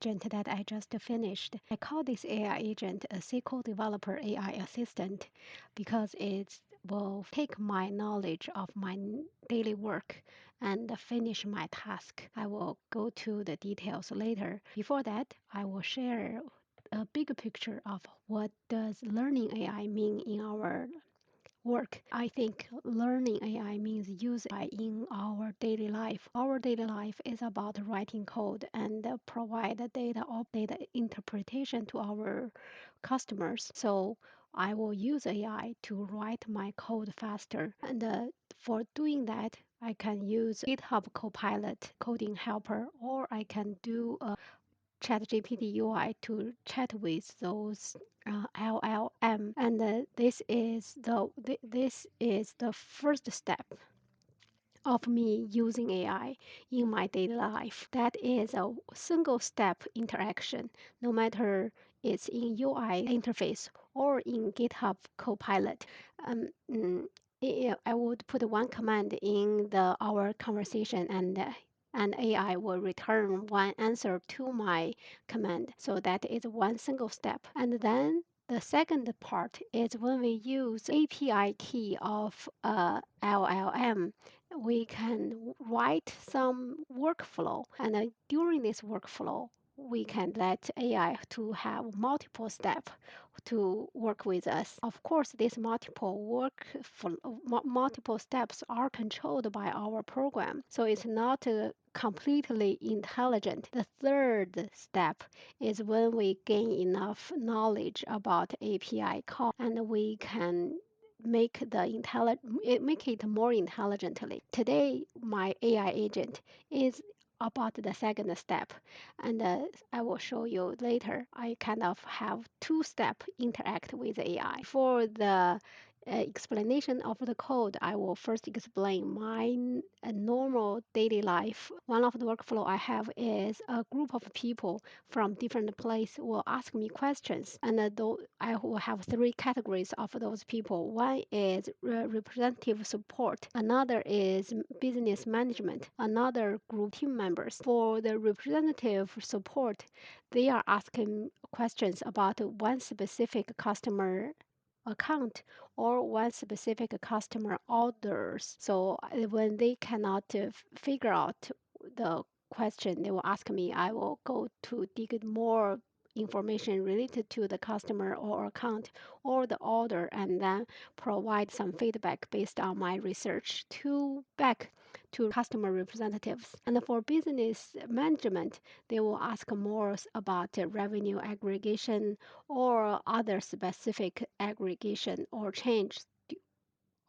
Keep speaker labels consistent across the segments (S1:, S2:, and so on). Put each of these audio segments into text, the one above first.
S1: agent that I just finished. I call this AI agent a SQL Developer AI Assistant because it will take my knowledge of my daily work and finish my task. I will go to the details later. Before that, I will share a bigger picture of what does learning AI mean in our work. I think learning AI means using AI in our daily life. Our daily life is about writing code and provide the data or data interpretation to our customers. So I will use AI to write my code faster. And for doing that, I can use GitHub Copilot, coding helper, or I can do a ChatGPT UI to chat with those LLM, and this is the first step of me using AI in my daily life. That is a single step interaction, no matter it's in UI interface or in GitHub Copilot. Um, mm, I would put one command in the our conversation and AI will return one answer to my command. So that is one single step. And then the second part is when we use API key of LLM, we can write some workflow, and during this workflow we can let AI to have multiple steps to work with us. Of course, these multiple steps are controlled by our program, so it's not completely intelligent. The third step is when we gain enough knowledge about API call and we can make it more intelligently. Today, my AI agent is about the second step, and I will show you later. I kind of have two-step interact with AI. For the explanation of the code, I will first explain my normal daily life. One of the workflow I have is a group of people from different place will ask me questions, and I will have three categories of those people. One is representative support, another is business management, another group team members. For the representative support, they are asking questions about one specific customer account or one specific customer orders. So when they cannot figure out the question, they will ask me. I will go to dig more information related to the customer or account or the order and then provide some feedback based on my research to back to customer representatives. And for business management, they will ask more about revenue aggregation or other specific aggregation or change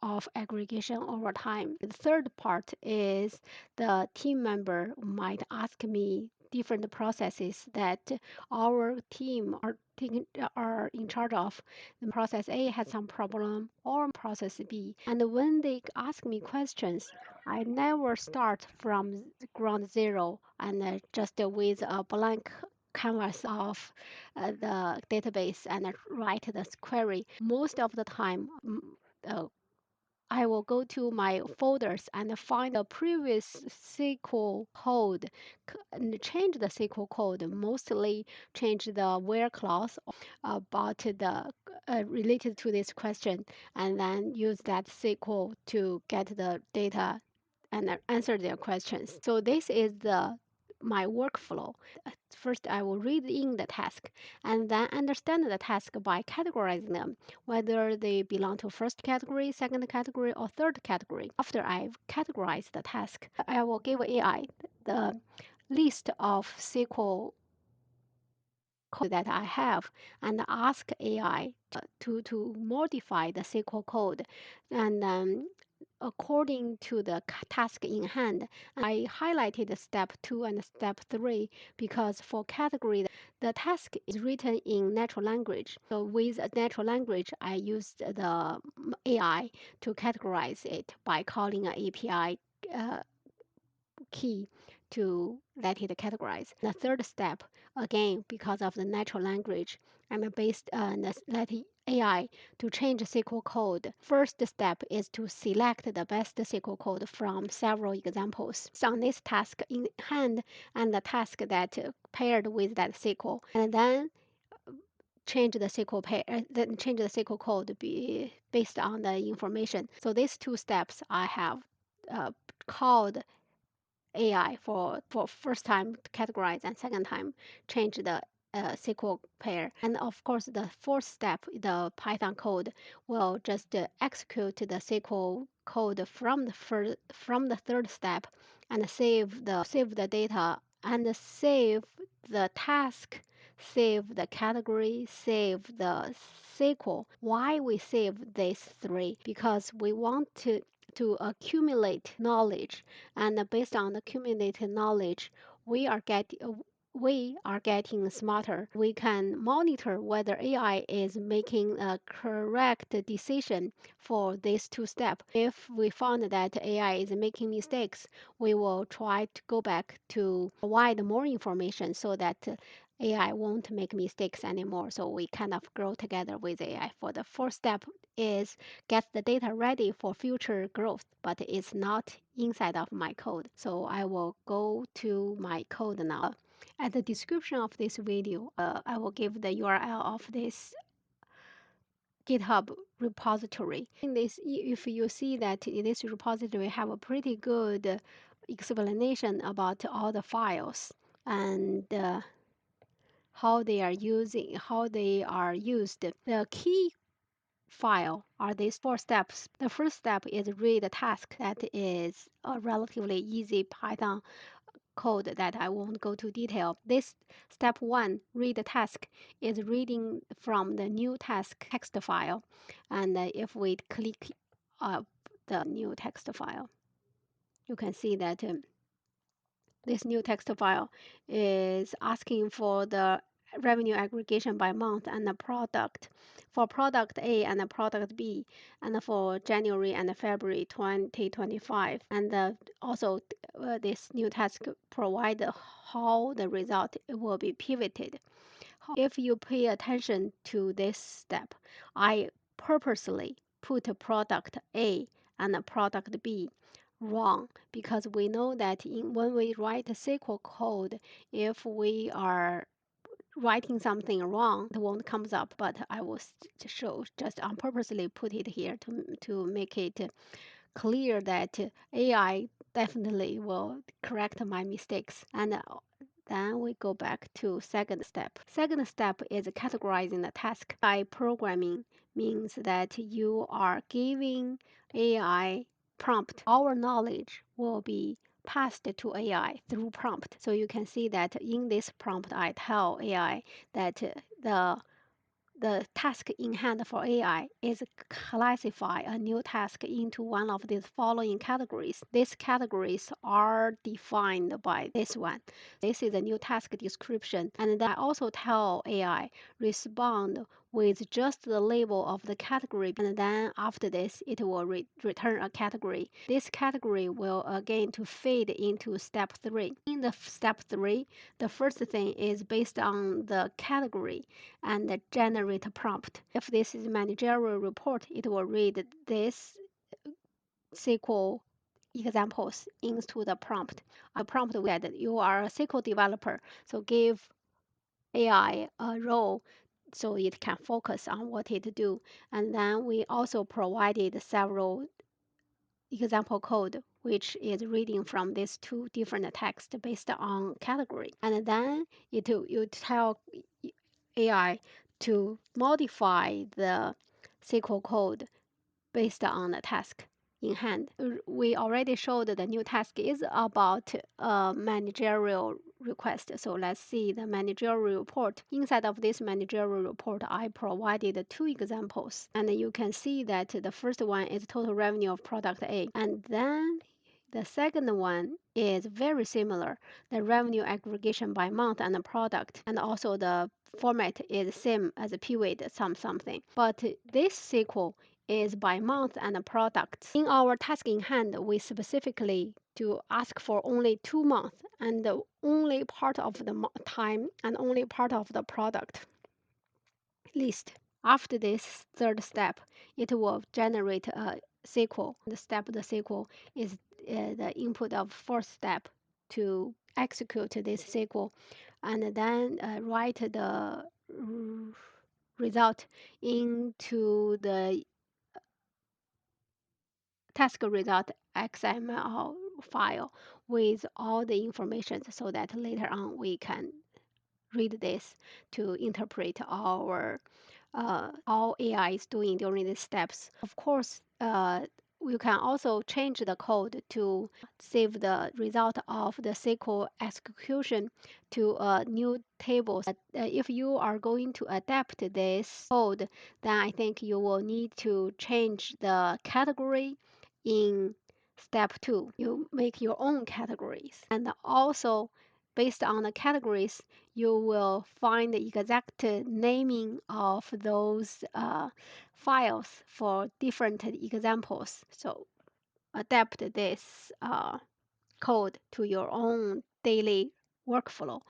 S1: of aggregation over time. The third part is the team member might ask me different processes that our team are in charge of. The process A has some problem or process B. And when they ask me questions, I never start from ground zero and just with a blank canvas of the database and write the query. Most of the time, uh, I will go to my folders and find the previous SQL code and change the SQL code, mostly change the where clause about the related to this question, and then use that SQL to get the data and answer their questions. So this is the my workflow. First, I will read in the task and then understand the task by categorizing them, whether they belong to first category, second category, or third category. After I've categorized the task, I will give AI the list of SQL code that I have and ask AI to modify the SQL code and according to the task in hand. I highlighted step 2 and step 3 because for category, the task is written in natural language. So with a natural language, I used the AI to categorize it by calling an API key to let it categorize. The third step, again, because of the natural language, I'm based on let AI to change SQL code. First step is to select the best SQL code from several examples. So on this task in hand and the task that paired with that SQL, and then change the SQL then change the SQL code based on the information. So these two steps I have called AI for first time categorize and second time change the SQL pair. And of course, the fourth step, the Python code will just execute the SQL code from the third step and save the data and save the task, save the category, save the SQL. Why we save these three? Because we want to accumulate knowledge, and based on the accumulated knowledge, we are getting smarter. We can monitor whether AI is making a correct decision for these two steps. If we found that AI is making mistakes, we will try to go back to provide more information so that AI won't make mistakes anymore. So we kind of grow together with AI. For the fourth step is get the data ready for future growth, but it's not inside of my code. So I will go to my code now. At the description of this video, I will give the URL of this GitHub repository. In this, if you see that in this repository have a pretty good explanation about all the files and how they are used. The key file are these four steps. The first step is read a task. That is a relatively easy Python code that I won't go to detail. This step one, read the task, is reading from the new task text file. And if we click the new text file, you can see that this new text file is asking for the revenue aggregation by month and the product for product A and the product B, and for January and February 2025. And also this new task provide how the result will be pivoted. If you pay attention to this step, I purposely put product A and product B wrong, because we know that when we write SQL code, if we are writing something wrong, it won't comes up. But I will show just on purposely put it here to make it clear that AI definitely will correct my mistakes. And then we go back to second step. Second step is categorizing the task. By programming means that you are giving AI prompt. Our knowledge will be passed to AI through prompt. So you can see that in this prompt, I tell AI that the task in hand for AI is classify a new task into one of these following categories. These categories are defined by this one. This is a new task description. And then I also tell AI respond with just the label of the category, and then after this it will return a category. This category will again to feed into step 3. In the step 3, the first thing is based on the category and generate a prompt. If this is managerial report, it will read this SQL examples into the prompt. A prompt that you are a SQL developer, so give AI a role so it can focus on what it do. And then we also provided several example code which is reading from these two different texts based on category. And then you tell AI to modify the SQL code based on the task in hand. We already showed the new task is about a managerial request. So let's see the managerial report. Inside of this managerial report, I provided two examples. And you can see that the first one is total revenue of product A. And then the second one is very similar, the revenue aggregation by month and the product, and also the format is same as a pivot something. But this SQL is by month and products. In our task in hand, we specifically to ask for only 2 months and only part of the time and only part of the product list. After this third step, it will generate a SQL. The SQL is the input of fourth step to execute this SQL, and then write the result into the task result XML file with all the information so that later on we can read this to interpret our all AI is doing during these steps. Of course, you can also change the code to save the result of the SQL execution to a new table. If you are going to adapt this code, then I think you will need to change the category in step 2. You make your own categories. And also, based on the categories, you will find the exact naming of those files for different examples. So adapt this code to your own daily workflow.